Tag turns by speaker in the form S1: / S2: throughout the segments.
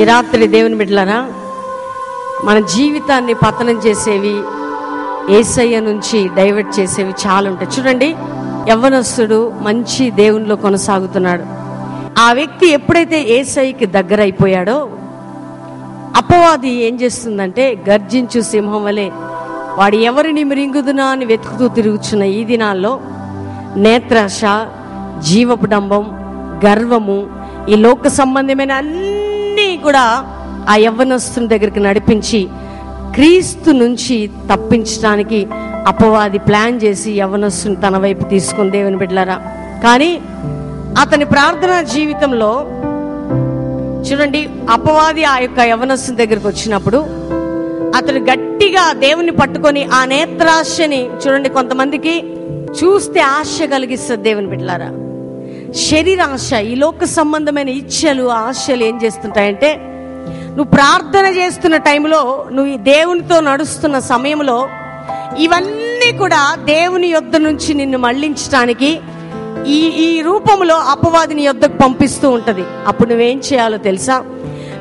S1: రాత్రి దేవుని బిడ్డలారా, మన జీవితాన్ని పతనం చేసేవి, యేసయ్య నుంచి డైవర్ట్ చేసేవి చాలా ఉంటాయి. చూడండి, యవ్వనస్తుడు మంచి దేవునిలో కొనసాగుతున్నాడు. ఆ వ్యక్తి ఎప్పుడైతే యేసయ్యకి దగ్గర అయిపోయాడో, అపవాది ఏం చేస్తుందంటే గర్జించు సింహం వలె వాడు ఎవరిని మృంగుదునా అని వెతుకుతూ తిరుగుచున్న ఈ దినాల్లో నేత్రాశ, జీవపు డంబం, గర్వము, ఈ లోక సంబంధమైన అన్నీ కూడా ఆ యవ్వనస్తుని దగ్గరికి నడిపించి క్రీస్తు నుంచి తప్పించడానికి అపవాది ప్లాన్ చేసి యవ్వనస్తుని తన వైపు తీసుకుని దేవుని బిడ్డలారా. కానీ అతని ప్రార్థనా జీవితంలో చూడండి, అపవాది ఆ యొక్క యవ్వనస్తుని దగ్గరికి వచ్చినప్పుడు అతడు గట్టిగా దేవుని పట్టుకొని ఆ నేత్రాశని చూడండి, కొంతమందికి చూస్తే ఆశ కలిగిస్తుంది దేవుని బిడ్డలారా. శరీరాశ, ఈ లోక సంబంధమైన ఇచ్చలు, ఆశలు ఏం చేస్తుంటాయంటే, నువ్వు ప్రార్థన చేస్తున్న టైంలో, నువ్వు ఈ దేవునితో నడుస్తున్న సమయంలో ఇవన్నీ కూడా దేవుని యొద్ద నుంచి నిన్ను మళ్ళించడానికి ఈ రూపంలో అపవాదిని యొద్దకు పంపిస్తూ ఉంటది. అప్పుడు నువ్వేం చేయాలో తెలుసా?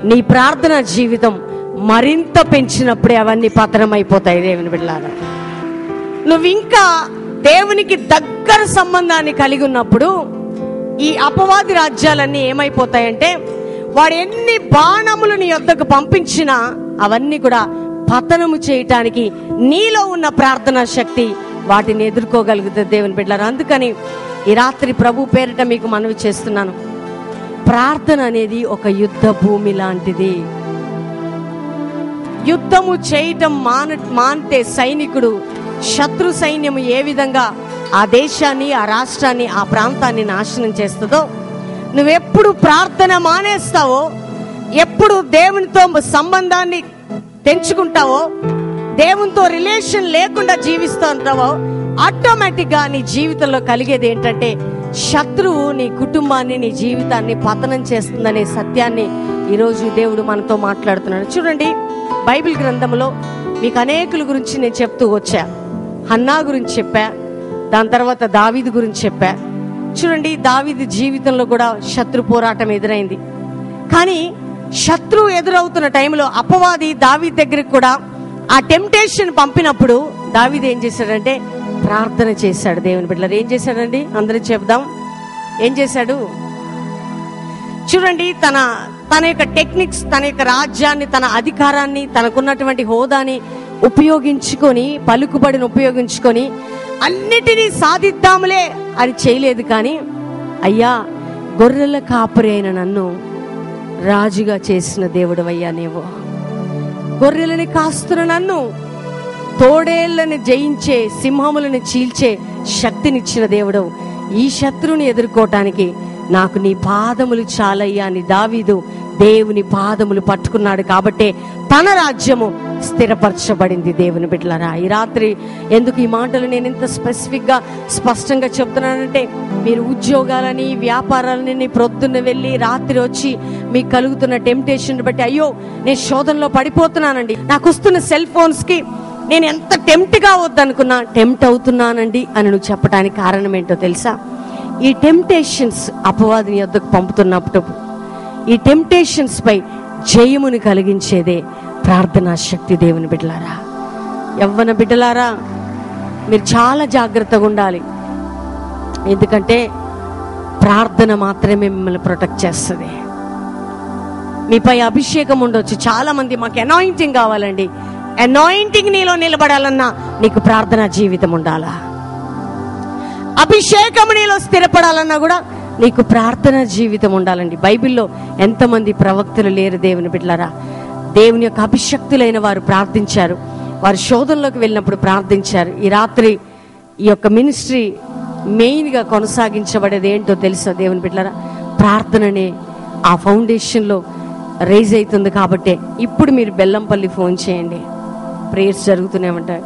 S1: నీ ప్రార్థనా జీవితం మరింత పెంచినప్పుడే అవన్నీ పతనమైపోతాయి దేవుని బిడ్డలారా. నువ్వు ఇంకా దేవునికి దగ్గర సంబంధాన్ని కలిగి ఉన్నప్పుడు ఈ అపవాది రాజ్యాలన్నీ ఏమైపోతాయంటే, వాడు ఎన్ని బాణములు నీ యొద్దకు పంపించినా అవన్నీ కూడా పతనము చేయటానికి నీలో ఉన్న ప్రార్థనా శక్తి వాటిని ఎదుర్కోగలుగుతుంది దేవుని బిడ్డలారా. అందుకని ఈ రాత్రి ప్రభు పేరిట మీకు మనవి చేస్తున్నాను, ప్రార్థన అనేది ఒక యుద్ధ భూమి లాంటిది. యుద్ధము చేయటం మానితే సైనికుడు, శత్రు సైన్యము ఏ విధంగా ఆ దేశాన్ని, ఆ రాష్ట్రాన్ని, ఆ ప్రాంతాన్ని నాశనం చేస్తుందో, నువ్వెప్పుడు ప్రార్థన మానేస్తావో, ఎప్పుడు దేవునితో సంబంధాన్ని తెంచుకుంటావో, దేవునితో రిలేషన్ లేకుండా జీవిస్తూ ఉంటావో, ఆటోమేటిక్గా నీ జీవితంలో కలిగేది ఏంటంటే, శత్రువు నీ కుటుంబాన్ని, నీ జీవితాన్ని పతనం చేస్తుందనే సత్యాన్ని ఈరోజు దేవుడు మనతో మాట్లాడుతున్నాడు. చూడండి, బైబిల్ గ్రంథంలో మీకు అనేకుల గురించి నేను చెప్తూ వచ్చా. హన్నా గురించి చెప్పా, దాని తర్వాత దావీదు గురించి చెప్పా. చూడండి, దావీదు జీవితంలో కూడా శత్రు పోరాటం ఎదురైంది. కానీ శత్రువు ఎదురవుతున్న టైంలో అపవాది దావీదు దగ్గరికి కూడా ఆ టెంప్టేషన్ పంపినప్పుడు దావీదు ఏం చేశాడంటే ప్రార్థన చేశాడు. దేవుని బిడ్డలారా, ఏం చేశాడండి? అందరూ చెప్దాం, ఏం చేశాడు? చూడండి, తన యొక్క టెక్నిక్స్, తన యొక్క రాజ్యాన్ని, తన అధికారాన్ని, తనకున్నటువంటి హోదాని ఉపయోగించుకొని, పలుకుబడిని ఉపయోగించుకొని అన్నిటినీ సాధిద్దాములే అని చేయలేదు. కానీ అయ్యా, గొర్రెల కాపరి అయిన నన్ను రాజుగా చేసిన దేవుడవయ్యా నీవు, గొర్రెలని కాస్తున్న నన్ను, తోడేళ్లను జయించే, సింహములను చీల్చే శక్తినిచ్చిన దేవుడవు, ఈ శత్రువుని ఎదుర్కోవటానికి నాకు నీ పాదములు చాలయ్యా అని దావీదు దేవుని పాదములు పట్టుకున్నాడు. కాబట్టే తన రాజ్యము స్థిరపరచబడింది. దేవుని బిడ్డలారా, ఈ రాత్రి ఎందుకు ఈ మాటలు నేను ఇంత స్పెసిఫిక్గా స్పష్టంగా చెప్తున్నానంటే, మీరు ఉద్యోగాలని, వ్యాపారాలని ప్రొద్దున్న వెళ్ళి రాత్రి వచ్చి మీకు కలుగుతున్న టెంప్టేషన్ బట్టి, అయ్యో నేను శోధనలో పడిపోతున్నానండి, నాకు వస్తున్న సెల్ ఫోన్స్కి నేను ఎంత టెంప్ట్గా వద్దనుకున్నా టెంప్ట్ అవుతున్నానండి అని నువ్వు చెప్పడానికి కారణం ఏంటో తెలుసా? ఈ టెంప్టేషన్స్ అపవాదిని యొద్దకు పంపుతున్నప్పుడు ఈ టెంప్టేషన్స్ పై జయముని కలిగించేదే ప్రార్థనా శక్తి. దేవుని బిడ్డలారా, యవ్వన బిడ్డలారా, మీరు చాలా జాగ్రత్తగా ఉండాలి. ఎందుకంటే ప్రార్థన మాత్రమే మిమ్మల్ని ప్రొటెక్ట్ చేస్తుంది. మీపై అభిషేకం ఉండొచ్చు. చాలా మంది మాకు అనాయింటింగ్ కావాలండి. అనాయింటింగ్ నీలో నిలబడాలన్నా నీకు ప్రార్థనా జీవితం ఉండాలా? అభిషేకం నీలో స్థిరపడాలన్నా కూడా నీకు ప్రార్థనా జీవితం ఉండాలండి. బైబిల్లో ఎంతమంది ప్రవక్తలు లేరు దేవుని బిడ్డలారా? దేవుని యొక్క అభిషక్తులైన వారు ప్రార్థించారు, వారు శోధనలోకి వెళ్ళినప్పుడు ప్రార్థించారు. ఈ రాత్రి ఈ యొక్క మినిస్ట్రీ మెయిన్గా కొనసాగించబడేది ఏంటో తెలుసా దేవుని బిడ్డలారా? ప్రార్థననే ఆ ఫౌండేషన్లో రైజ్ అవుతుంది. కాబట్టి ఇప్పుడు మీరు బెల్లంపల్లి ఫోన్ చేయండి, ప్రేయర్స్ జరుగుతూనే ఉంటాయి.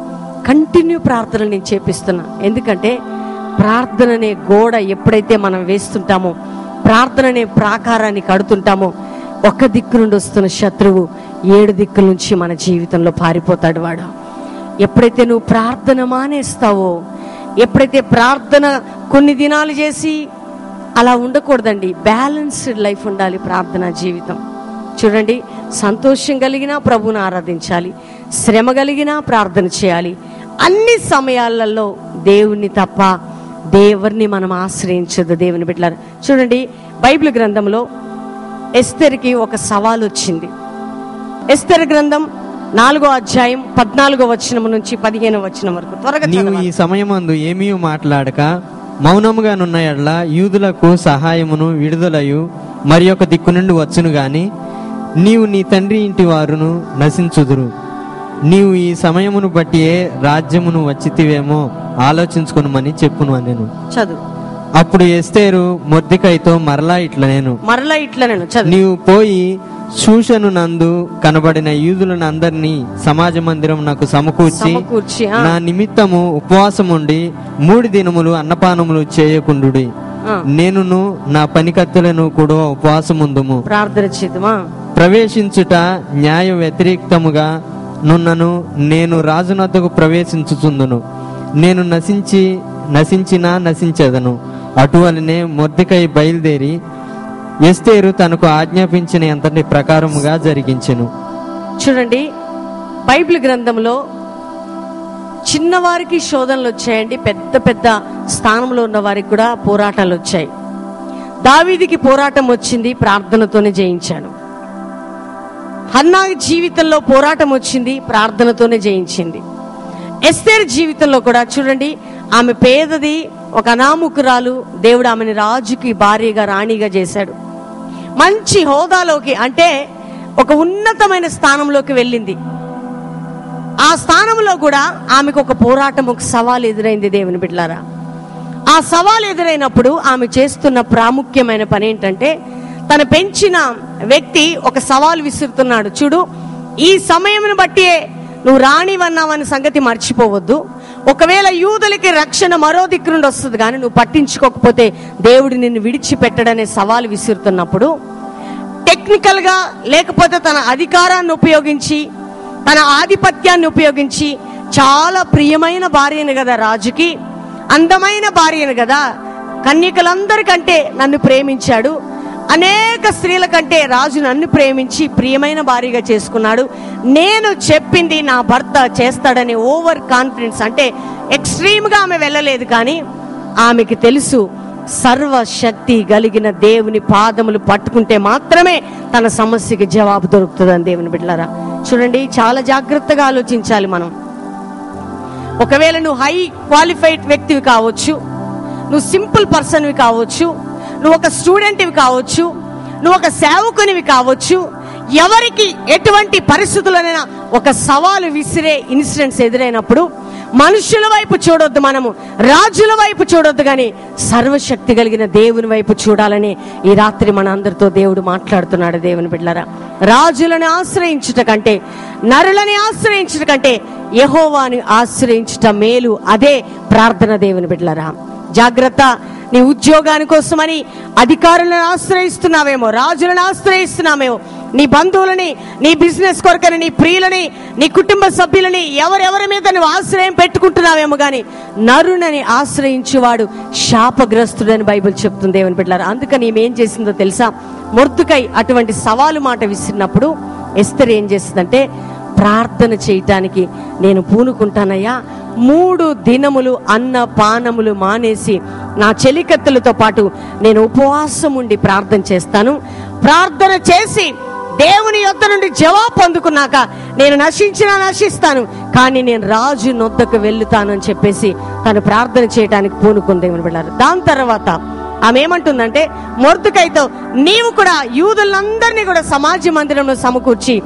S1: కంటిన్యూ ప్రార్థనలు నేను చేపిస్తున్నా. ఎందుకంటే ప్రార్థననే గోడ ఎప్పుడైతే మనం వేస్తుంటామో, ప్రార్థననే ప్రాకారాన్ని కడుతుంటామో, ఒక దిక్కు నుండి వస్తున్న శత్రువు 7 దిక్కుల నుంచి మన జీవితంలో పారిపోతాడు వాడు. ఎప్పుడైతే నువ్వు ప్రార్థన మానేస్తావో, ఎప్పుడైతే ప్రార్థన కొన్ని దినాలు చేసి అలా ఉండకూడదండి. బ్యాలెన్స్డ్ లైఫ్ ఉండాలి ప్రార్థనా జీవితం. చూడండి, సంతోషం కలిగినా ప్రభువుని ఆరాధించాలి, శ్రమ కలిగినా ప్రార్థన చేయాలి. అన్ని సమయాలలో దేవుణ్ణి తప్ప దేవుణ్ణి మనం ఆశ్రయించదు. దేవుని బిడ్డలారా, చూడండి, బైబిల్ గ్రంథంలో ఎస్తేరుకి ఒక సవాల్ వచ్చింది. ఎస్తేరు గ్రంథం 4వ అధ్యాయం 14వ వచనం నుంచి 15వ వచనం వరకు త్వరగా.
S2: నీవు ఈ సమయమందు ఏమీ మాట్లాడక మౌనముగానున్న ఎడల యూదులకు సహాయమును విడుదలయు మరి ఒక దిక్కు నుండి వచ్చును గాని నీవు నీ తండ్రి ఇంటి వారును నశించుదురు. నీవు ఈ సమయమును బట్టి రాజ్యమును వచ్చితివేమో ఆలోచించుకునమని చెప్పును అనెను.
S1: చదువు.
S2: అప్పుడు ఎస్తేరు మొర్దెకైతో మరలా ఇట్లా నేను నీవు పోయి షూషను నందు కనబడిన యూదులను అందరినీ సమాజ మందిరం నాకు సమకూర్చి నా నిమిత్తము ఉపవాసముండి 3 దినములు అన్నపానములు చేయకుండుడి. నేనును నా పనికత్తెలను కూడా ఉపవాసముందుము. ప్రార్థన చేద్దామా. ప్రవేశించుట న్యాయ వ్యతిరేక్తముగా నున్నను నేను రాజునద్దకు ప్రవేశించుచుందును. నేను నశించినా నశించదను. అటువలనే మొర్దెకై బయలుదేరి ఎస్తేరు తనకు ఆజ్ఞాపించిన అంతటి ప్రకారముగా జరిగించెను.
S1: చూడండి, బైబిల్ గ్రంథంలో చిన్నవారికి శోధనలు వచ్చాయండి, పెద్ద పెద్ద స్థానంలో ఉన్న వారికి కూడా పోరాటాలు వచ్చాయి. దావీదుకి పోరాటం వచ్చింది, ప్రార్థనతోనే జయించాడు. హన్నా జీవితంలో పోరాటం వచ్చింది, ప్రార్థనతోనే జయించింది. ఎస్తేరు జీవితంలో కూడా చూడండి, ఆమె పేదది, ఒక అనాముకురాలు, దేవుడు ఆమెని రాజుకి భార్యగా రాణిగా చేశాడు. మంచి హోదాలోకి, అంటే ఒక ఉన్నతమైన స్థానంలోకి వెళ్ళింది. ఆ స్థానంలో కూడా ఆమెకు ఒక పోరాటం, ఒక సవాల్ ఎదురైంది. దేవుని బిడ్డలారా, ఆ సవాల్ ఎదురైనప్పుడు ఆమె చేస్తున్న ప్రాముఖ్యమైన పని ఏంటంటే, తను పెంచిన వ్యక్తి ఒక సవాల్ విసురుతున్నాడు. చూడు, ఈ సమయం బట్టి నువ్వు రాణివన్నావన్న సంగతి మర్చిపోవద్దు. ఒకవేళ యూదులకి రక్షణ మరో దిక్కు నుండి వస్తుంది, కానీ నువ్వు పట్టించుకోకపోతే దేవుడు నిన్ను విడిచిపెట్టడనే సవాల్ విసురుతున్నప్పుడు, టెక్నికల్ గా లేకపోతే తన అధికారాన్ని ఉపయోగించి, తన ఆధిపత్యాన్ని ఉపయోగించి, చాలా ప్రియమైన భార్యను కదా రాజుకి, అందమైన భార్యను కదా, కన్యకలందరికంటే నన్ను ప్రేమించాడు, అనేక స్త్రీల కంటే రాజు నన్ను ప్రేమించి ప్రియమైన భార్యగా చేసుకున్నాడు, నేను చెప్పింది నా భర్త చేస్తాడని ఓవర్ కాన్ఫిడెన్స్, అంటే ఎక్స్ట్రీమ్ గా ఆమె వెళ్ళలేదు. కానీ ఆమెకి తెలుసు, సర్వశక్తి కలిగిన దేవుని పాదములు పట్టుకుంటే మాత్రమే తన సమస్యకి జవాబు దొరుకుతుందని. దేవుని బిడ్డలారా, చూడండి, చాలా జాగ్రత్తగా ఆలోచించాలి మనం. ఒకవేళ నువ్వు హై క్వాలిఫైడ్ వ్యక్తివి కావచ్చు, నువ్వు సింపుల్ పర్సన్వి కావచ్చు, నువ్వు ఒక స్టూడెంట్వి కావచ్చు, నువ్వు ఒక సేవకునివి కావచ్చు, ఎవరికి ఎటువంటి పరిస్థితులనైనా ఒక సవాలు విసిరే ఇన్సిడెంట్స్ ఎదురైనప్పుడు మనుషుల వైపు చూడొద్దు, మనము రాజుల వైపు చూడొద్దు, కానీ సర్వశక్తి కలిగిన దేవుని వైపు చూడాలని ఈ రాత్రి మన అందరితో దేవుడు మాట్లాడుతున్నాడు. దేవుని బిడ్డలారా, రాజులను ఆశ్రయించుట కంటే, నరులని ఆశ్రయించుట కంటే యెహోవాని ఆశ్రయించుట మేలు. అదే ప్రార్థన. దేవుని బిడ్డలారా, జాగ్రత్త. నీ ఉద్యోగాని కోసమని అధికారులను ఆశ్రయిస్తున్నావేమో, రాజులను ఆశ్రయిస్తున్నామేమో, నీ బంధువులని, నీ బిజినెస్ కొరకని, నీ ప్రియులని, నీ కుటుంబ సభ్యులని, ఎవరెవరి మీద నువ్వు ఆశ్రయం పెట్టుకుంటున్నావేమో, కానీ నరునని ఆశ్రయించేవాడు శాపగ్రస్తుడని బైబిల్ చెప్తుంది. దేవుని బిడ్డలారా, అందుకని ఈమె ఏం చేసిందో తెలుసా? మొర్దెకై అటువంటి సవాలు మాట విసిరినప్పుడు ఎస్తేరు ఏం చేస్తుందంటే, ప్రార్థన చేయటానికి నేను పూనుకుంటానయ్యా, 3 దినములు అన్న పానములు మానేసి నా చెలికత్తెలతో పాటు నేను ఉపవాసం ఉండి ప్రార్థన చేస్తాను. ప్రార్థన చేసి దేవుని యొద్ద నుండి జవాబు పొందుకున్నాక నేను నశించినా నశిస్తాను, కానీ నేను రాజు నొద్దకు వెళ్తాను అని చెప్పేసి తను ప్రార్థన చేయడానికి పూనుకుంది. దేవుని బిడ్డలారా, దాని తర్వాత ఆమె ఏమంటుందంటే, మొర్దెకైతో నీవు కూడా యూదులందరినీ కూడా సమాజ మందిరంలో సమకూర్చి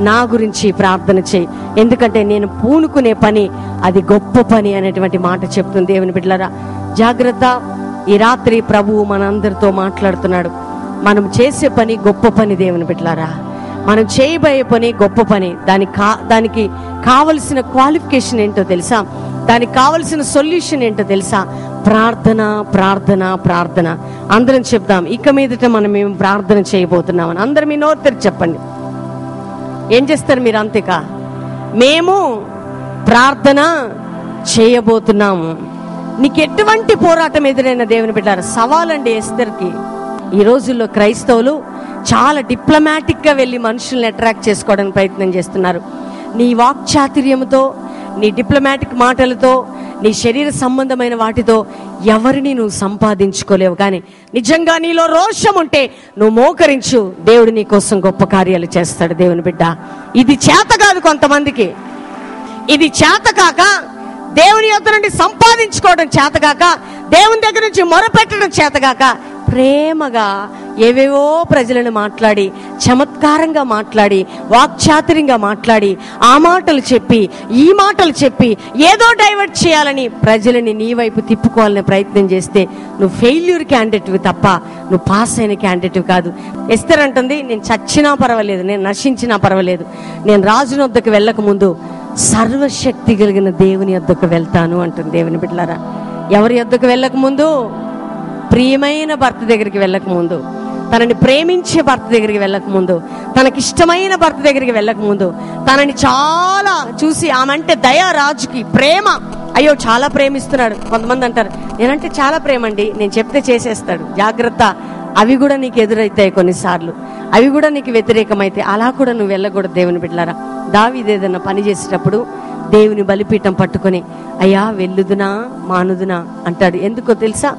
S1: నా గురించి ప్రార్థన చేయి, ఎందుకంటే నేను పూనుకునే పని అది గొప్ప పని అనేటువంటి మాట చెప్తుంది. దేవుని బిడ్డలారా, జాగ్రత్త. ఈ రాత్రి ప్రభువు మనందరితో మాట్లాడుతున్నాడు. మనం చేసే పని గొప్ప పని. దేవుని బిడ్డలారా, మనం చేయబోయే పని గొప్ప పని. దానికి కావలసిన క్వాలిఫికేషన్ ఏంటో తెలుసా? దానికి కావలసిన సొల్యూషన్ ఏంటో తెలుసా? ప్రార్థన, ప్రార్థన, ప్రార్థన. అందరం చెప్దాం, ఇక మీదట మనం ఏం ప్రార్థన చేయబోతున్నామని. అందరం మీ నోరు తెరిచి చెప్పండి. ఏం చేస్తారు మీరు? అంతేకా, మేము ప్రార్థన చేయబోతున్నాము. నీకు ఎటువంటి పోరాటం ఎదురైన దేవుని బిడ్డలారా, సవాలండి ఎస్తేరుకి. ఈ రోజుల్లో క్రైస్తవులు చాలా డిప్లొమాటిక్గా వెళ్ళి మనుషుల్ని అట్రాక్ట్ చేసుకోవడానికి ప్రయత్నం చేస్తున్నారు. నీ వాక్చాతుర్యంతో, నీ డిప్లొమాటిక్ మాటలతో, నీ శరీర సంబంధమైన వాటితో ఎవరిని నువ్వు సంపాదించుకోలేవు. కానీ నిజంగా నీలో రోషం ఉంటే నువ్వు మోకరించు, దేవుడు నీ కోసం గొప్ప కార్యాలు చేస్తాడు. దేవుని బిడ్డ, ఇది చేత కాదు కొంతమందికి. ఇది చేతకాక, దేవుని యొద్ద నుండి సంపాదించుకోవడం చేతకాక, దేవుని దగ్గర నుంచి మొరపెట్టడం చేతకాక, ప్రేమగా ఏవేవో ప్రజలను మాట్లాడి, చమత్కారంగా మాట్లాడి, వాక్చాతుర్యంగా మాట్లాడి, ఆ మాటలు చెప్పి ఈ మాటలు చెప్పి ఏదో డైవర్ట్ చేయాలని ప్రజలని నీ వైపు తిప్పుకోవాలని ప్రయత్నం చేస్తే నువ్వు ఫెయిల్యూర్ క్యాండిడేట్వి తప్ప నువ్వు పాస్ అయిన క్యాండిడేట్వి కాదు. ఎస్తర్ అంటుంది, నేను చచ్చినా పర్వాలేదు, నేను నశించినా పర్వాలేదు, నేను రాజుని వద్దకు వెళ్ళక ముందు సర్వశక్తి కలిగిన దేవుని యొద్దకు వెళ్తాను అంటుంది. దేవుని బిడ్డలారా, ఎవరి యొద్దకు వెళ్ళక ముందు? ప్రియమైన భర్త దగ్గరికి వెళ్ళక ముందు, తనని ప్రేమించే భర్త దగ్గరికి వెళ్ళక ముందు, తనకిష్టమైన భర్త దగ్గరికి వెళ్ళక ముందు, తనని చాలా చూసి ఆమె అంటే దయ, రాజుకి ప్రేమ, అయ్యో చాలా ప్రేమిస్తున్నాడు. కొంతమంది అంటారు, నేనంటే చాలా ప్రేమ అండి, నేను చెప్తే చేసేస్తాడు, జాగ్రత్త, అవి కూడా నీకు ఎదురైతాయి కొన్నిసార్లు, అవి కూడా నీకు వ్యతిరేకమైతే. అలా కూడా నువ్వు వెళ్ళకూడదు. దేవుని బిడ్డలారా, దావీదు ఏదైనా పని చేసేటప్పుడు దేవుని బలిపీఠం పట్టుకొని అయ్యా వెళ్ళుదునా మానుదునా అంటాడు. ఎందుకో తెలుసా?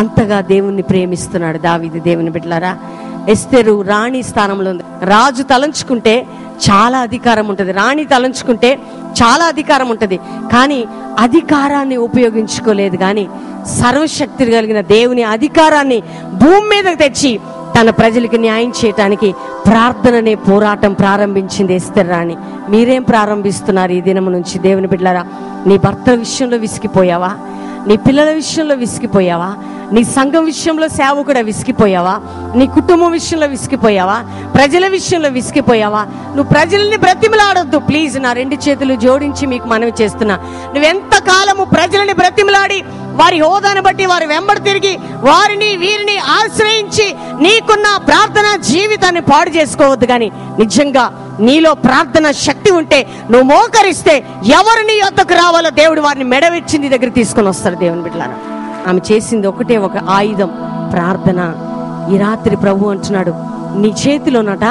S1: అంతగా దేవుణ్ణి ప్రేమిస్తున్నాడు దావీదు. దేవుని బిడ్డలారా, ఎస్తేరు రాణి స్థానంలో ఉంది. రాజు తలంచుకుంటే చాలా అధికారం ఉంటుంది, రాణి తలంచుకుంటే చాలా అధికారం ఉంటుంది. కానీ అధికారాన్ని ఉపయోగించుకోలేదు. కానీ సర్వశక్తి కలిగిన దేవుని అధికారాన్ని భూమి మీదకి తెచ్చి తన ప్రజలకు న్యాయం చేయటానికి ప్రార్థననే పోరాటం ప్రారంభించింది ఎస్తేరు రాణి. మీరేం ప్రారంభిస్తున్నారు ఈ దినం నుంచి? దేవుని బిడ్డలారా, నీ భర్త విషయంలో విసిగిపోయావా? నీ పిల్లల విషయంలో విసిగిపోయావా? నీ సంఘం విషయంలో సేవకుడా విసిగిపోయావా? నీ కుటుంబం విషయంలో విసిగిపోయావా? ప్రజల విషయంలో విసిగిపోయావా? నువ్వు ప్రజల్ని బ్రతిమలాడొద్దు ప్లీజ్. నా 2 చేతులు జోడించి మీకు మనవి చేస్తున్నా, నువ్వెంత కాలము ప్రజలని బ్రతిమలాడి వారి హోదాను బట్టి వారి వెంబడి తిరిగి వారిని వీరిని ఆశ్రయించి నీకున్న ప్రార్థన జీవితాన్ని పాడు చేసుకోవద్దు. కానీ నిజంగా నీలో ప్రార్థన శక్తి ఉంటే నువ్వు మోకరిస్తే ఎవరు నీ యొద్దకు రావాలో దేవుడు వారిని మెడవెచ్చి నీ దగ్గర తీసుకొని వస్తాడు. దేవుని బిడ్డలారా, ఆమె చేసింది ఒకటే ఒక ఆయుధం, ప్రార్థన. ఈ రాత్రి ప్రభు అంటున్నాడు, నీ చేతిలోనట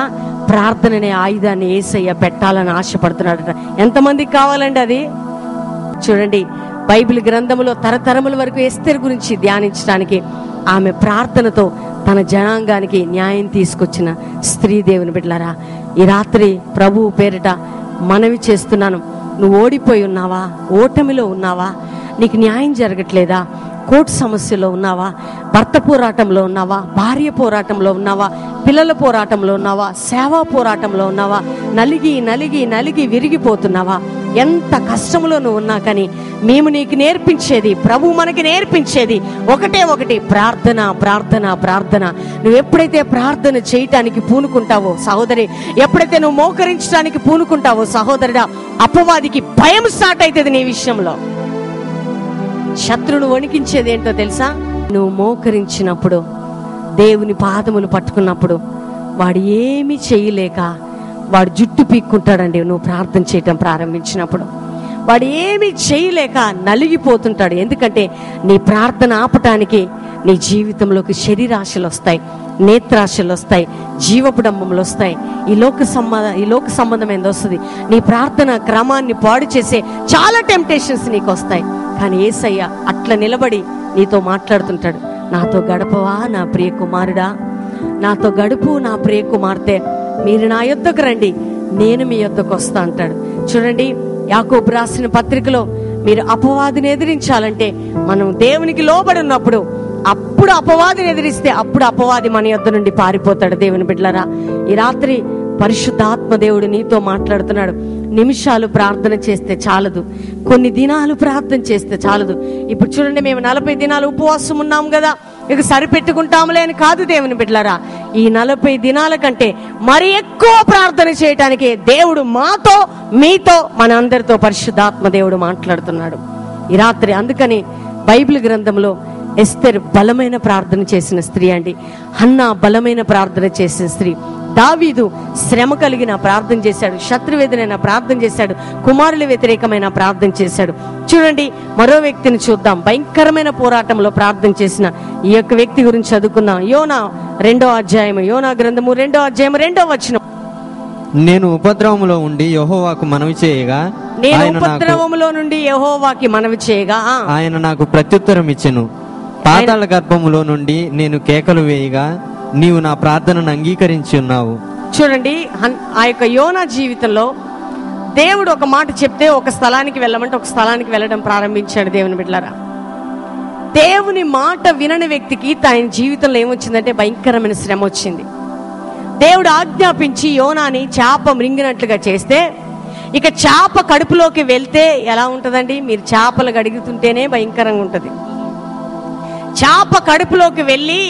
S1: ప్రార్థననే ఆయుధాన్ని యేసయ్య పెట్టాలని ఆశపడుతున్నాడట. ఎంతమందికి కావాలండి అది? చూడండి, బైబిల్ గ్రంథంలో తరతరముల వరకు ఎస్తేరు గురించి ధ్యానించడానికి ఆమె ప్రార్థనతో తన జనాంగానికి న్యాయం తీసుకొచ్చిన స్త్రీ. దేవుని బిడ్డలారా, ఈ రాత్రి ప్రభువు పేరిట మనవి చేస్తున్నాను, నువ్వు ఓడిపోయి ఉన్నావా? ఓటమిలో ఉన్నావా? నీకు న్యాయం జరగట్లేదా? కోర్టు సమస్యలో ఉన్నావా? భర్త పోరాటంలో ఉన్నావా? భార్య పోరాటంలో ఉన్నావా? పిల్లల పోరాటంలో ఉన్నావా? సేవా పోరాటంలో ఉన్నావా? నలిగి నలిగి నలిగి విరిగిపోతున్నావా? ఎంత కష్టంలో నువ్వు ఉన్నా కానీ మేము నీకు నేర్పించేది, ప్రభు మనకి నేర్పించేది ఒకటే ఒకటి, ప్రార్థన ప్రార్థన ప్రార్థన. నువ్వు ఎప్పుడైతే ప్రార్థన చేయటానికి పూనుకుంటావో సహోదరి, ఎప్పుడైతే నువ్వు మోకరించడానికి పూనుకుంటావో సహోదరుడా, అపవాదికి భయం స్టార్ట్ అవుతుంది నీ విషయంలో. శత్రువును వణికించేది ఏంటో తెలుసా? నువ్వు మోకరించినప్పుడు, దేవుని పాదములు పట్టుకున్నప్పుడు వాడు ఏమీ చేయలేక వాడు జుట్టు పీక్కుంటాడండి. నువ్వు ప్రార్థన చేయటం ప్రారంభించినప్పుడు వాడు ఏమీ చేయలేక నలిగిపోతుంటాడు. ఎందుకంటే నీ ప్రార్థన ఆపటానికి నీ జీవితంలోకి శరీరాశలు వస్తాయి, నేత్రాశలు వస్తాయి, జీవపుడంబములు వస్తాయి, ఈ లోక సంబంధమైనది వస్తుంది. నీ ప్రార్థన క్రమాన్ని పాడు చేసే చాలా టెంప్టేషన్స్ నీకు వస్తాయి. కానీ యేసయ్య అట్లా నిలబడి నీతో మాట్లాడుతుంటాడు, నాతో గడపవా నా ప్రియ కుమారుడా, నాతో గడుపు నా ప్రియ కుమార్తె, మీరు నా యొద్దకు రండి, నేను మీ యొద్దకు వస్తా అంటాడు. చూడండి, యాకోబు రాసిన పత్రికలో మీరు అపవాదిని ఎదిరించాలంటే మనం దేవునికి లోబడి ఉన్నప్పుడు, అప్పుడు అపవాదిని ఎదిరిస్తే అప్పుడు అపవాది మన యొద్ద నుండి పారిపోతాడు. దేవుని బిడ్డలారా, ఈ రాత్రి పరిశుద్ధాత్మ దేవుడు నీతో మాట్లాడుతున్నాడు. నిమిషాలు ప్రార్థన చేస్తే చాలదు, కొన్ని దినాలు ప్రార్థన చేస్తే చాలదు. ఇప్పుడు చూడండి, మేము 40 దినాలు ఉపవాసం ఉన్నాం కదా, ఇక సరిపెట్టుకుంటాములే అని కాదు. దేవుని బిడ్డలారా, ఈ 40 దినాల కంటే మరి ఎక్కువ ప్రార్థన చేయటానికి దేవుడు మాతో మీతో మనందరితో పరిశుద్ధాత్మ దేవుడు మాట్లాడుతున్నాడు ఈ రాత్రి. అందుకని బైబిల్ గ్రంథంలో ఎస్తేర్ బలమైన ప్రార్థన చేసిన స్త్రీ అండి. హన్నా బలమైన ప్రార్థన చేసిన స్త్రీ. దావీదు శ్రమ కలిగిన ప్రార్థన చేశాడు, శత్రువేదనైన ప్రార్థన చేశాడు, కుమారుల వ్యతిరేకమైన ప్రార్థన చేశాడు. చూడండి, మరో వ్యక్తిని చూద్దాం. భయంకరమైన పోరాటంలో ప్రార్థన చేసిన ఈ యొక్క వ్యక్తి గురించి చదువుకుందాం. యోనా 2వ అధ్యాయం, యోనా గ్రంథము 2వ అధ్యాయం 2వ వచనం.
S2: నేను ఉపద్రవములో ఉండి యెహోవాకు మనవి చేయగా ఆయన నాకు ప్రత్యుత్తరం ఇచ్చెను. పాతాళ గర్భములో నుండి నేను కేకలు వేయగా నీవు నా ప్రార్థనను అంగీకరించి ఉన్నావు.
S1: చూడండి, ఆ యొక్క యోనా జీవితంలో దేవుడు ఒక మాట చెప్తే ఒక స్థలానికి వెళ్ళమంటే ఒక స్థలానికి వెళ్ళడం ప్రారంభించాడు. దేవుని బిడ్డలారా, దేవుని మాట వినని వ్యక్తికి తన జీవితంలో ఏమొచ్చిందంటే భయంకరమైన శ్రమ వచ్చింది. దేవుడు ఆజ్ఞాపించి యోనాని చేప మృంగినట్లుగా చేస్తే, ఇక చేప కడుపులోకి వెళ్తే ఎలా ఉంటుందండి? మీరు చేపలు గడుగుతుంటేనే భయంకరంగా ఉంటుంది. చేప కడుపులోకి వెళ్ళి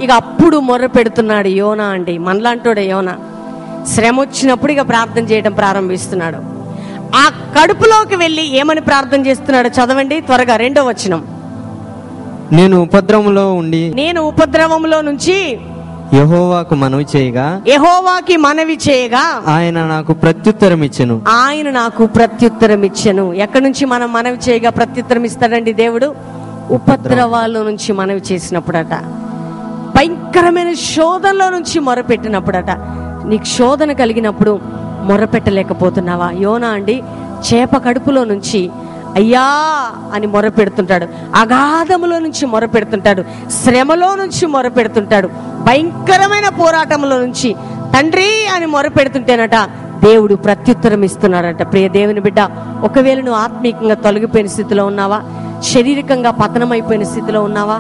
S1: ఇక అప్పుడు మొర్ర పెడుతున్నాడు యోనా అండి. మనలాంటోడే యోనా. శ్రమ వచ్చినప్పుడు ఇక ప్రార్థన చేయడం ప్రారంభిస్తున్నాడు. ఆ కడుపులోకి వెళ్ళి ఏమని ప్రార్థన చేస్తున్నాడు చదవండి త్వరగా, 2వ వచనం.
S2: నేను ఉపద్రవములో నుంచి యెహోవాకు మనవి చేయగా,
S1: యెహోవాకి మనవి చేయగా
S2: ఆయన నాకు ప్రత్యుత్తరం ఇచ్చెను.
S1: ఆయన నాకు ప్రత్యుత్తరం ఇచ్చెను. ఎక్కడి నుంచి మనం మనవి చేయగా ప్రత్యుత్తరం ఇస్తాడండి దేవుడు? ఉపద్రవాల్లో నుంచి మనవి చేసినప్పుడట, భయంకరమైన శోధనలో నుంచి మొరపెట్టినప్పుడట. నీకు శోధన కలిగినప్పుడు మొరపెట్టలేకపోతున్నావా? యోనా అండి చేప కడుపులో నుంచి అయ్యా అని మొరపెడుతుంటాడు, అగాధములో నుంచి మొరపెడుతుంటాడు, శ్రమలో నుంచి మొరపెడుతుంటాడు, భయంకరమైన పోరాటంలో నుంచి తండ్రి అని మొరపెడుతుంటేనట దేవుడు ప్రత్యుత్తరం ఇస్తున్నాడట. ప్రియ దేవుని బిడ్డ, ఒకవేళ నువ్వు ఆత్మీయంగా తొలగిపోయిన స్థితిలో ఉన్నావా? శారీరకంగా పతనమైపోయిన స్థితిలో ఉన్నావా?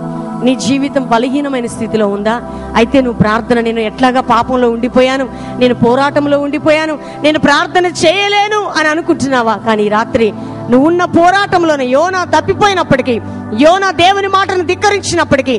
S1: నీ జీవితం బలహీనమైన స్థితిలో ఉందా? అయితే నువ్వు ప్రార్థన, నేను ఎట్లాగా పాపంలో ఉండిపోయాను, నేను పోరాటంలో ఉండిపోయాను, నేను ప్రార్థన చేయలేను అని అనుకుంటున్నావా? కానీ రాత్రి నువ్వున్న పోరాటంలోనే యోనా తప్పిపోయినప్పటికీ, యోనా దేవుని మాటను ధిక్కరించినప్పటికీ,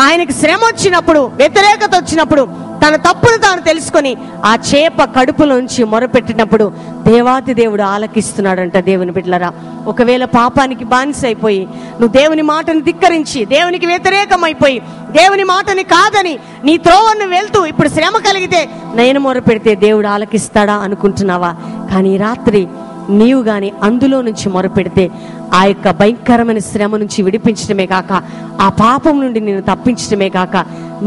S1: ఆయనకి శ్రమ వచ్చినప్పుడు, వ్యతిరేకత వచ్చినప్పుడు తన తప్పును తాను తెలుసుకొని ఆ చేప కడుపులోంచి మొరపెట్టినప్పుడు దేవాతి దేవుడు ఆలకిస్తున్నాడంట. దేవుని బిడ్డలారా, ఒకవేళ పాపానికి బానిస అయిపోయి నువ్వు దేవుని మాటను ధిక్కరించి, దేవునికి వ్యతిరేకమైపోయి, దేవుని మాటని కాదని నీ త్రోవను వెళ్తూ ఇప్పుడు శ్రమ కలిగితే నేను మొరపెడితే దేవుడు ఆలకిస్తాడా అనుకుంటున్నావా? కానీ రాత్రి నీవు గాని అందులో నుంచి మొరపెడితే ఆ యొక్క భయంకరమైన శ్రమ నుంచి విడిపించడమే కాక, ఆ పాపం నుండి నేను తప్పించడమే కాక,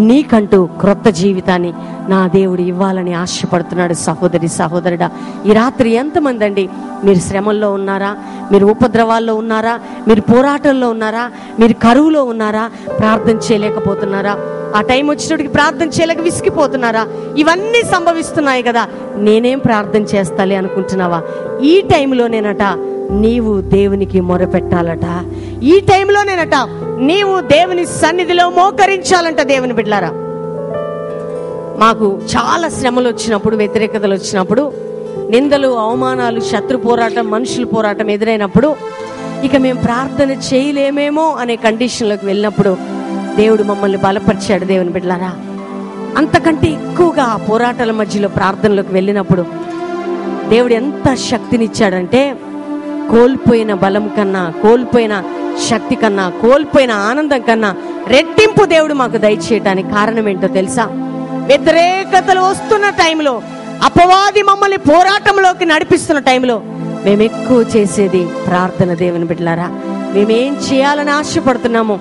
S1: నీకంటూ క్రొత్త జీవితాన్ని నా దేవుడు ఇవ్వాలని ఆశపడుతున్నాడు. సహోదరి సహోదరుడా, ఈ రాత్రి ఎంతమంది అండి మీరు శ్రమల్లో ఉన్నారా? మీరు ఉపద్రవాల్లో ఉన్నారా? మీరు పోరాటంలో ఉన్నారా? మీరు కరువులో ఉన్నారా? ప్రార్థన చేయలేకపోతున్నారా? ఆ టైం వచ్చినప్పటికి ప్రార్థన చేయలేక విసిగిపోతున్నారా? ఇవన్నీ సంభవిస్తున్నాయి కదా, నేనేం ప్రార్థన చేస్తాలే అనుకుంటున్నావా? ఈ టైంలోనేనట నీవు దేవునికి మొరపెట్టాలట. ఈ టైంలోనేనట నీవు దేవుని సన్నిధిలో మోకరించాలంట. దేవుని బిడ్డలారా, మాకు చాలా శ్రమలు వచ్చినప్పుడు, వ్యతిరేకతలు వచ్చినప్పుడు, నిందలు, అవమానాలు, శత్రు పోరాటం, మనుషుల పోరాటం ఎదురైనప్పుడు ఇక మేము ప్రార్థన చేయలేమేమో అనే కండిషన్లోకి వెళ్ళినప్పుడు దేవుడు మమ్మల్ని బలపరిచాడు. దేవుని బిడ్డలారా, అంతకంటే ఎక్కువగా పోరాటాల మధ్యలో ప్రార్థనలోకి వెళ్ళినప్పుడు దేవుడు ఎంత శక్తినిచ్చాడంటే, కోల్పోయిన బలం కన్నా, కోల్పోయిన శక్తి కన్నా, కోల్పోయిన ఆనందం కన్నా రెట్టింపు దేవుడు మాకు దయచేయడానికి కారణం ఏంటో తెలుసా? వ్యతిరేకతలు వస్తున్న టైంలో, అపవాది మమ్మల్ని పోరాటంలోకి నడిపిస్తున్న టైంలో మేము ఎక్కువ చేసేది ప్రార్థన. దేవుని బిడ్డలారా, మేమేం చేయాలని ఆశపడుతున్నాము,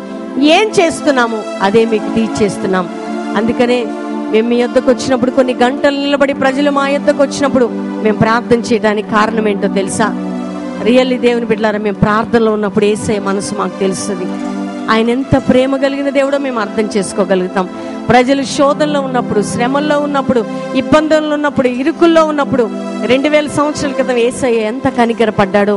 S1: ఏం చేస్తున్నాము అదే మీకు తీర్చేస్తున్నాం. అందుకనే మేము మీ యొద్దకు వచ్చినప్పుడు, కొన్ని గంటలు నిలబడి ప్రజలు మా యొద్దకు వచ్చినప్పుడు మేము ప్రార్థన చేయడానికి కారణం ఏంటో తెలుసా? రియల్లీ దేవుని బిడ్డలారా, మేము ప్రార్థనలో ఉన్నప్పుడు యేసయ్య మనసు మాకు తెలుస్తుంది. ఆయన ఎంత ప్రేమ కలిగిన దేవుడో మేము అర్థం చేసుకోగలుగుతాం. ప్రజలు శోధనలో ఉన్నప్పుడు, శ్రమల్లో ఉన్నప్పుడు, ఇబ్బందుల్లో ఉన్నప్పుడు, ఇరుకుల్లో ఉన్నప్పుడు 2000 సంవత్సరాల క్రితం యేసయ్య ఎంత కనికరపడ్డాడో,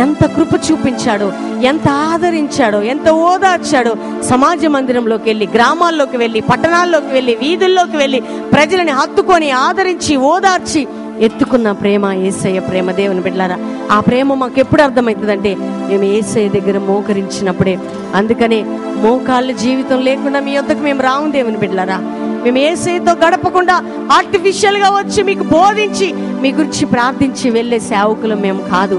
S1: ఎంత కృప చూపించాడో, ఎంత ఆదరించాడో, ఎంత ఓదార్చాడో. సమాజ మందిరంలోకి వెళ్ళి, గ్రామాల్లోకి వెళ్ళి, పట్టణాల్లోకి వెళ్ళి, వీధుల్లోకి వెళ్ళి ప్రజలని హత్తుకొని ఆదరించి ఓదార్చి ఎత్తుకున్న ప్రేమ యేసయ్య ప్రేమ. దేవుని బిడ్డలారా, ఆ ప్రేమ మాకు ఎప్పుడు అర్థమవుతుందంటే మేము యేసయ్య దగ్గర మోకరించినప్పుడే. అందుకనే మోకాళ్ళ జీవితం లేకుండా మీ యొద్దకు మేము రాము. దేవుని బిడ్డలారా, మేము యేసయ్యతో గడపకుండా ఆర్టిఫిషియల్ గా వచ్చి మీకు బోధించి మీ గురించి ప్రార్థించి వెళ్ళే సేవకులు మేము కాదు.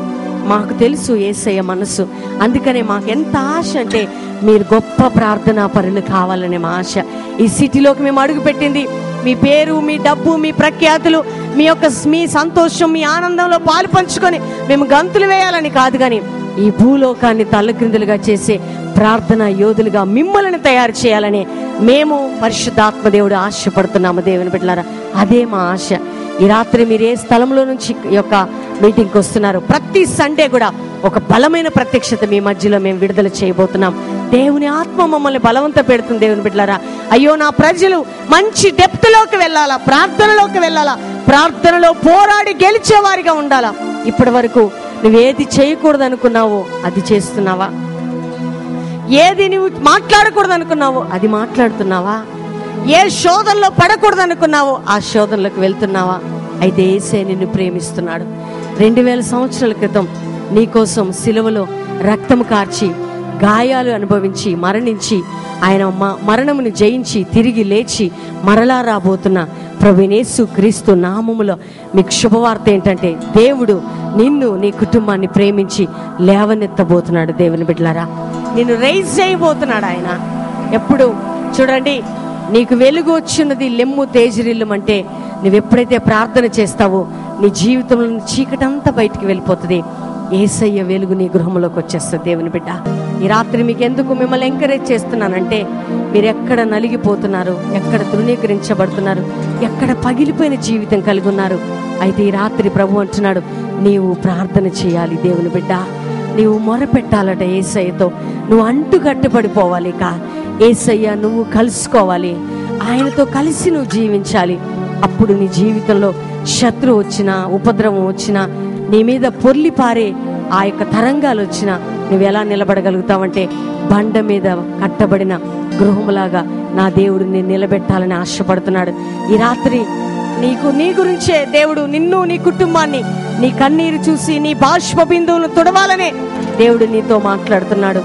S1: మాకు తెలుసు యేసయ్య మనసు. అందుకనే మాకు ఎంత ఆశ అంటే మీరు గొప్ప ప్రార్థనా పరులు కావాలనే మా ఆశ. ఈ సిటీలోకి మేము అడుగుపెట్టింది మీ పేరు, మీ డబ్బు, మీ ప్రఖ్యాతులు, మీ సంతోషం, మీ ఆనందంలో పాలు పంచుకొని మేము గంతులు వేయాలని కాదు, కానీ ఈ భూలోకాన్ని తల్లక్రిందులుగా చేసే ప్రార్థనా యోధులుగా మిమ్మల్ని తయారు చేయాలని మేము పరిశుద్ధాత్మ దేవుడు ఆశపడుతున్నాము. దేవుని బిడ్డలారా, అదే మా ఆశ. ఈ రాత్రి మీరు ఏ స్థలంలో నుంచి ఈ యొక్క మీటింగ్కి వస్తున్నారు, ప్రతి సండే కూడా ఒక బలమైన ప్రత్యక్షత మీ మధ్యలో మేము విడుదల చేయబోతున్నాం. దేవుని ఆత్మ మమ్మల్ని బలవంత పెడుతుంది. దేవుని బిడ్డలారా, అయ్యో నా ప్రజలు మంచి డెప్త్లోకి వెళ్ళాలా, ప్రార్థనలోకి వెళ్ళాలా, ప్రార్థనలో పోరాడి గెలిచేవారిగా ఉండాలా. ఇప్పటి వరకు నువ్వేది చేయకూడదు అనుకున్నావో అది చేస్తున్నావా? ఏది నువ్వు మాట్లాడకూడదు అనుకున్నావో అది మాట్లాడుతున్నావా? ఏ శోధనలో పడకూడదు అనుకున్నావో ఆ శోధనలోకి వెళ్తున్నావా? అయితే యేసే నిన్ను ప్రేమిస్తున్నాడు. 2000 సంవత్సరాల క్రితం నీకోసం సిలువలో రక్తము కార్చి, గాయాలు అనుభవించి, మరణించి, ఆయన మరణమును జయించి తిరిగి లేచి మరలా రాబోతున్న ప్రభువైన యేసు క్రీస్తు నామములో మీకు శుభవార్త ఏంటంటే, దేవుడు నిన్ను, నీ కుటుంబాన్ని ప్రేమించి లేవనెత్తబోతున్నాడు. దేవుని బిడ్డలారా, నిన్ను రైజ్ చేయబోతున్నాడు ఆయన. ఎప్పుడు చూడండి, నీకు వెలుగు వచ్చినది లెమ్ము తేజరిల్లుమంటే, నువ్వు ఎప్పుడైతే ప్రార్థన చేస్తావో నీ జీవితంలో చీకటంతా బయటికి వెళ్ళిపోతుంది. యేసయ్య వెలుగు నీ గృహంలోకి వచ్చేస్తుంది. దేవుని బిడ్డ, ఈ రాత్రి మీకు ఎందుకు మిమ్మల్ని ఎంకరేజ్ చేస్తున్నానంటే, మీరు ఎక్కడ నలిగిపోతున్నారు, ఎక్కడ తృణీకరించబడుతున్నారు, ఎక్కడ పగిలిపోయిన జీవితం కలిగి ఉన్నారు. అయితే ఈ రాత్రి ప్రభు అంటున్నాడు, నీవు ప్రార్థన చేయాలి. దేవుని బిడ్డ, నీవు మొరపెట్టాలట యేసయ్యతో. నువ్వు అంటుకట్టుపడిపోవాలి. యేసయ్య నువ్వు కలుసుకోవాలి, ఆయనతో కలిసి నువ్వు జీవించాలి. అప్పుడు నీ జీవితంలో శత్రువు వచ్చినా, ఉపద్రవం వచ్చినా, నీ మీద పొర్లి పారే ఆ యొక్క తరంగాలు వచ్చినా నువ్వు ఎలా నిలబడగలుగుతావంటే, బండ మీద కట్టబడిన గృహములాగా నా దేవుడు నేను నిలబెట్టాలని ఆశపడుతున్నాడు. ఈ రాత్రి నీ గురించే దేవుడు నిన్ను, నీ కుటుంబాన్ని, నీ కన్నీరు చూసి నీ బాష్ప బిందువులను తుడవాలనే దేవుడు నీతో మాట్లాడుతున్నాడు.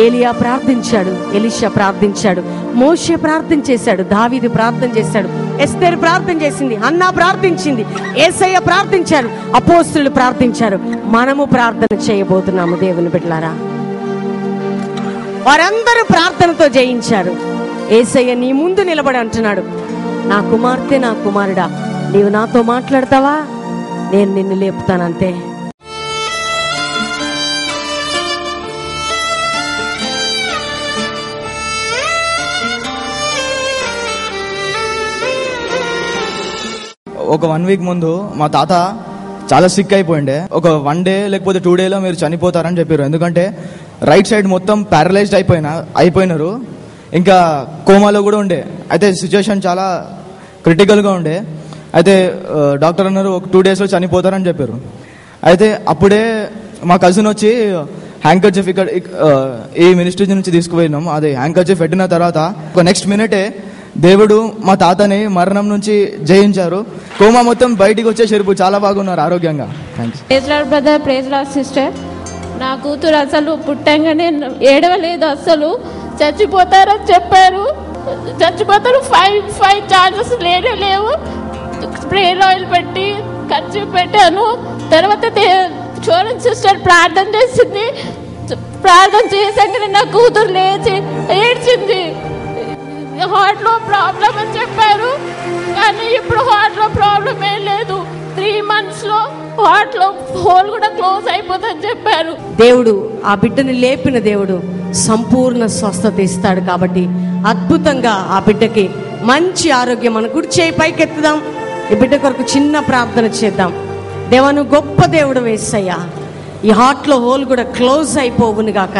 S1: ఏలియా ప్రార్థించాడు, ఎలీషా ప్రార్థించాడు, మోషే ప్రార్థన చేశాడు, దావీదు ప్రార్థన చేశాడు, ఎస్తేరు ప్రార్థన చేసింది, హన్నా ప్రార్థించింది, యేసయ్య ప్రార్థించారు, అపోస్తలులు ప్రార్థించారు. మనము ప్రార్థన చేయబోతున్నాము. దేవుని బిడ్డలారా, వారందరూ ప్రార్థనతో జయించారు. యేసయ్య నీ ముందు నిలబడి అంటున్నాడు, నా కుమార్తె, నా కుమారుడా, నీవు నాతో మాట్లాడతావా? నేను నిన్ను లేపుతానంతే.
S3: ఒక 1 వీక్ ముందు మా తాత చాలా సిక్ అయిపోయిండే. ఒక 1 డే లేకపోతే 2 డేలో మీరు చనిపోతారని చెప్పారు. ఎందుకంటే రైట్ సైడ్ మొత్తం ప్యారలైజ్డ్ అయిపోయినారు, ఇంకా కోమాలో కూడా ఉండే. అయితే సిచ్యువేషన్ చాలా క్రిటికల్గా ఉండే. అయితే డాక్టర్ అన్నారు ఒక 2 డేస్లో చనిపోతారని చెప్పారు. అయితే అప్పుడే మా కజిన్ వచ్చి హ్యాంకర్చిఫ్ ఇక్కడ ఈ మినిస్ట్రీ నుంచి తీసుకుపోయినాం. అది హ్యాంకర్చిఫ్ పెట్టిన తర్వాత ఒక నెక్స్ట్ మినిటే దేవుడు మా తాతని మరణం నుంచి జయించారు. కోమా మొత్తం బయటికి వచ్చే చెరుపు చాలా బాగున్నారు ఆరోగ్యంగా.
S4: Praise Lord brother, praise Lord sister. నా కూతురు అసలు పుట్టంగానే ఏడవలేదు, అసలు చచ్చిపోతారని చెప్పారు. చచ్చిపోతారు, 5 ఛాన్సెస్ లేవు. స్ప్రేర్ ఆయిల్ పెట్టి ఖర్చు పెట్టాను. తర్వాత చూడండి సిస్టర్ ప్రార్థన చేసింది. ప్రార్థన చేసాకనే నా కూతురు లేచి ఏడ్చింది. హార్ట్ లో ప్రాబ్లం అని చెప్పారు, కానీ ఇప్పుడు హార్ట్ లో ప్రాబ్లం ఏం లేదు. 3 months లో హార్ట్ లో హోల్ కూడా క్లోజ్ అయిపోతుందని చెప్పారు.
S1: దేవుడు ఆ బిడ్డని లేపిన దేవుడు సంపూర్ణ స్వస్థత ఇస్తాడు. కాబట్టి అద్భుతంగా ఆ బిడ్డకి మంచి ఆరోగ్యం. మన కుడి చేయి పైకెత్తుదాం, ఈ బిడ్డ కొరకు చిన్న ప్రార్థన చేద్దాం. దేవా, నువ్వు గొప్ప దేవుడు యేసయ్యా. ఈ హార్ట్ లో హోల్ కూడా క్లోజ్ అయిపోవును గాక.